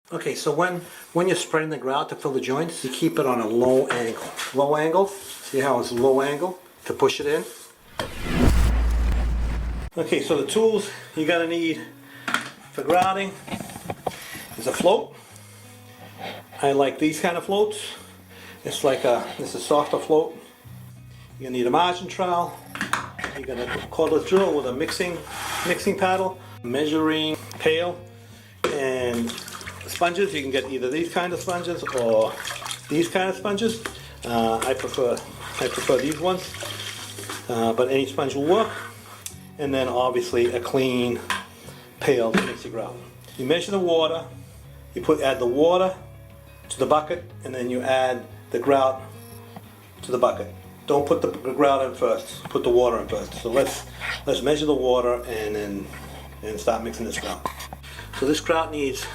Okay, so when you're spreading the grout to fill the joints, you keep it on a low angle. Low angle, see how it's low angle to push it in? Okay, so the tools you're gonna need for grouting is a float. I like these kind of floats. It's like this is a softer float. You're gonna need a margin trowel. You're gonna cordless drill with a mixing paddle, measuring pail, and sponges. You can get either these kind of sponges or these kind of sponges. I prefer these ones, but any sponge will work. And then obviously a clean pail to mix your grout. You measure the water. You add the water to the bucket, and then you add the grout to the bucket. Don't put the grout in first. Put the water in first. So let's measure the water and start mixing this grout. So this grout needs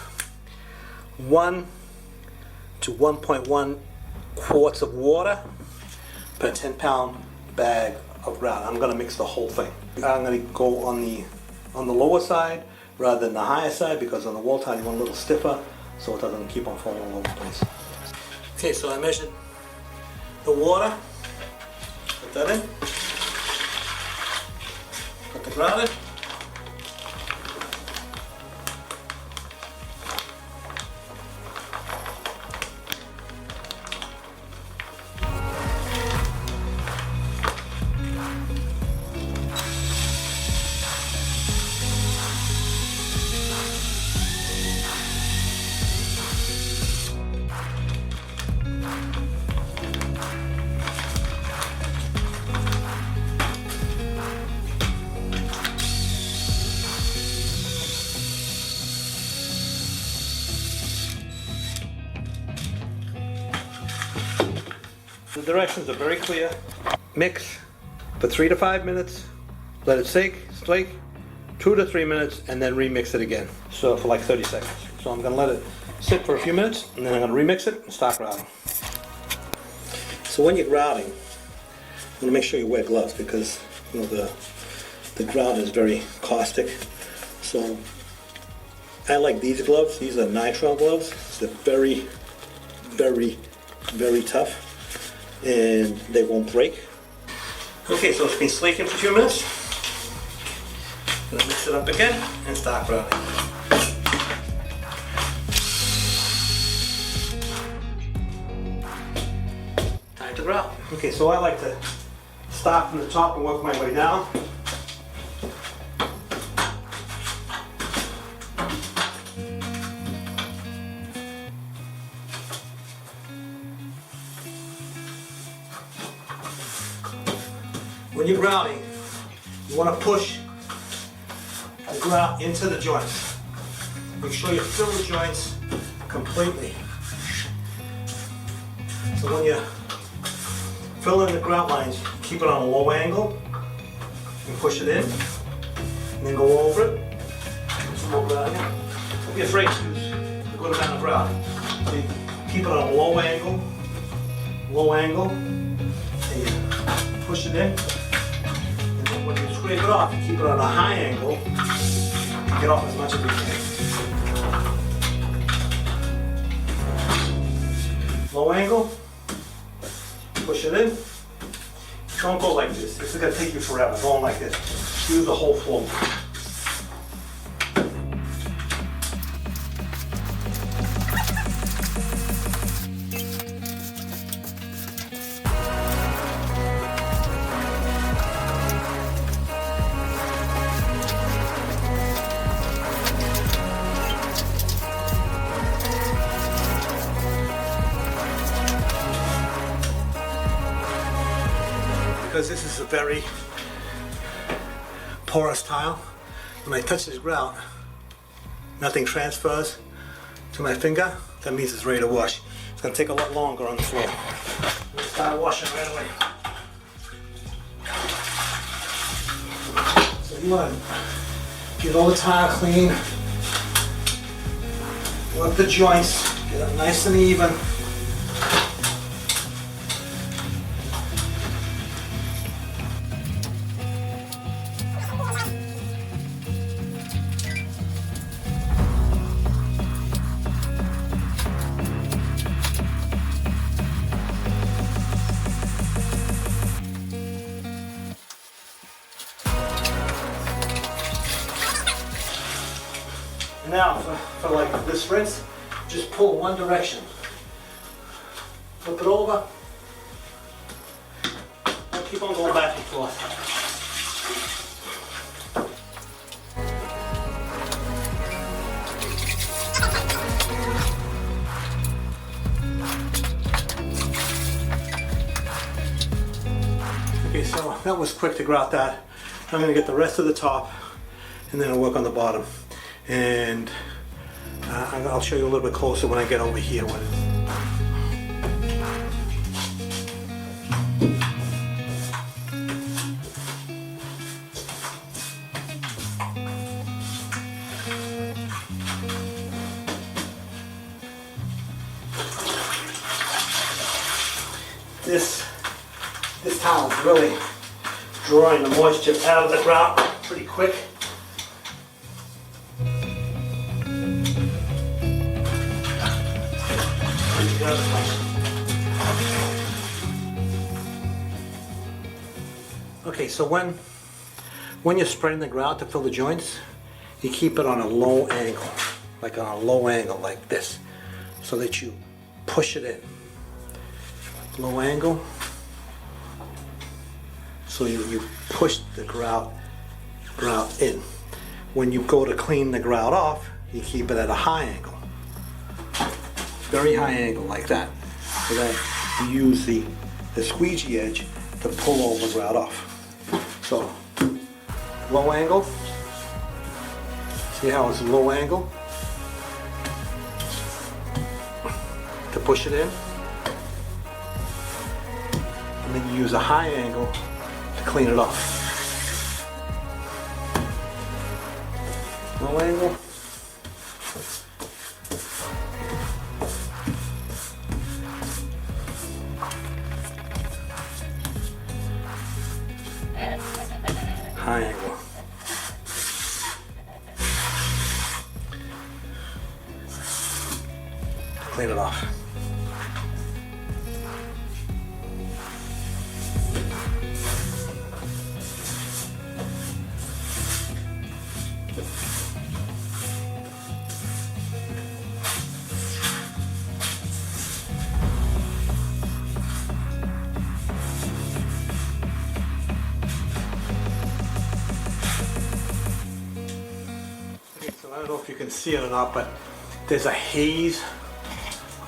1 to 1.1 quarts of water per 10-pound bag of grout. I'm going to mix the whole thing. I'm going to go on the lower side rather than the higher side, because on the wall tile you want a little stiffer so it doesn't keep on falling all over the place. Okay, so I measured the water. Put that in. Put the grout in. The directions are very clear. Mix for 3 to 5 minutes. Let it slake 2 to 3 minutes, and then remix it again. So for like 30 seconds. So I'm going to let it sit for a few minutes, and then I'm going to remix it and start grouting. So when you're grouting, you want to make sure you wear gloves, because the grout is very caustic. So I like these gloves. These are nitrile gloves. They're very, very, very tough, and they won't break. Okay, so it's been slaking for a few minutes. I'm gonna mix it up again and start grouting. Time to grout. Okay, so I like to start from the top and work my way down. When you're grouting, you want to push the grout into the joints. Make sure you fill the joints completely. So when you fill in the grout lines, keep it on a low angle and push it in, and then go over it. Some more grouting. Don't be afraid to use a good amount of grout. So you keep it on a low angle, and you push it in. When you scrape it off, you keep it on a high angle to get off as much as you can. Low angle, push it in. Don't go like this. This is going to take you forever. Going like this. Use the whole float. Because this is a very porous tile, when I touch this grout, nothing transfers to my finger. That means it's ready to wash. It's going to take a lot longer on the floor. Let's start washing right away. So you want to get all the tile clean, work the joints, get it nice and even. for like this rinse, just pull one direction. Flip it over. And keep on going back and forth. Okay, so that was quick to grout that. I'm going to get the rest of the top and then I'll work on the bottom. And I'll show you a little bit closer when I get over here. This towel is really drawing the moisture out of the grout pretty quick. Okay, so when you're spreading the grout to fill the joints, you keep it on a low angle, like on a low angle like this, so that you push it in. Low angle, so you push the grout in. When you go to clean the grout off, you keep it at a high angle, very high angle like that, so that you use the squeegee edge to pull all the grout off. So low angle, see how it's low angle to push it in, and then you use a high angle to clean it off. Low angle. High angle. Clean it off. I don't know if you can see it or not, but there's a haze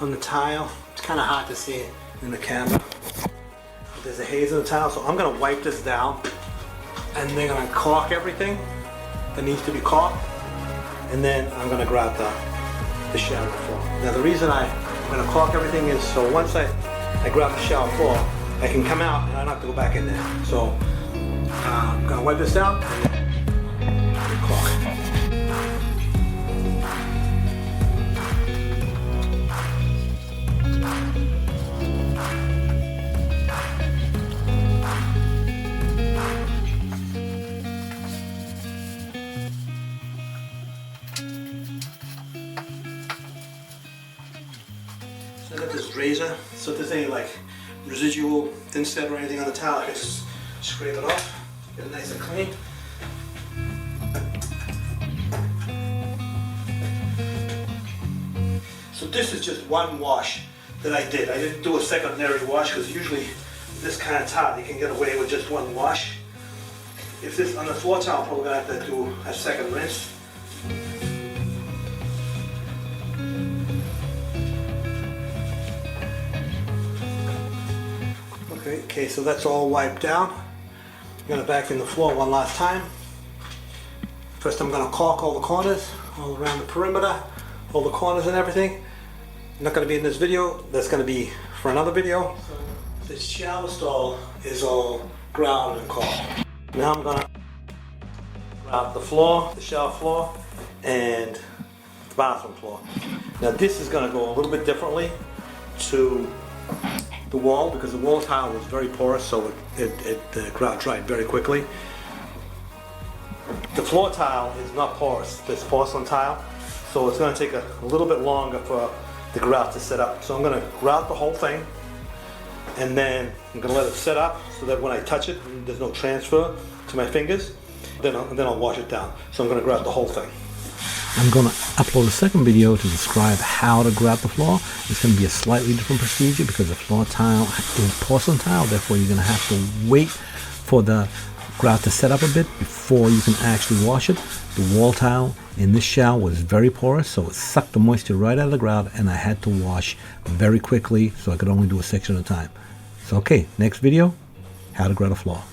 on the tile. It's kind of hard to see it in the camera. But there's a haze on the tile, so I'm going to wipe this down and then I'm going to caulk everything that needs to be caulked, and then I'm going to grout the shower floor. Now the reason I'm going to caulk everything is so once I grout the shower floor, I can come out and I don't have to go back in there. So I'm going to wipe this down and then caulk. I got this razor, so if there's any like residual thin set or anything on the towel, I can just scrape it off, get it nice and clean. So this is just one wash that I did. I didn't do a secondary wash because usually this kind of towel you can get away with just one wash. If this on the floor towel, I'm probably gonna have to do a second rinse. Okay, so that's all wiped down. I'm going to vacuum the floor one last time. First I'm going to caulk all the corners, all around the perimeter, all the corners and everything. Not going to be in this video, that's going to be for another video. So this shower stall is all grouted and caulked. Now I'm going to grout the floor, the shower floor, and the bathroom floor. Now this is going to go a little bit differently to the wall, because the wall tile was very porous, so the grout dried very quickly. The floor tile is not porous, it's porcelain tile, so it's going to take a little bit longer for the grout to set up. So I'm going to grout the whole thing, and then I'm going to let it set up so that when I touch it, there's no transfer to my fingers. Then I'll wash it down. So I'm going to grout the whole thing. I'm going to upload a second video to describe how to grout the floor. It's going to be a slightly different procedure because the floor tile is porcelain tile, therefore you're going to have to wait for the grout to set up a bit before you can actually wash it. The wall tile in this shower was very porous, so it sucked the moisture right out of the grout, and I had to wash very quickly so I could only do a section at a time. So okay, next video, how to grout a floor.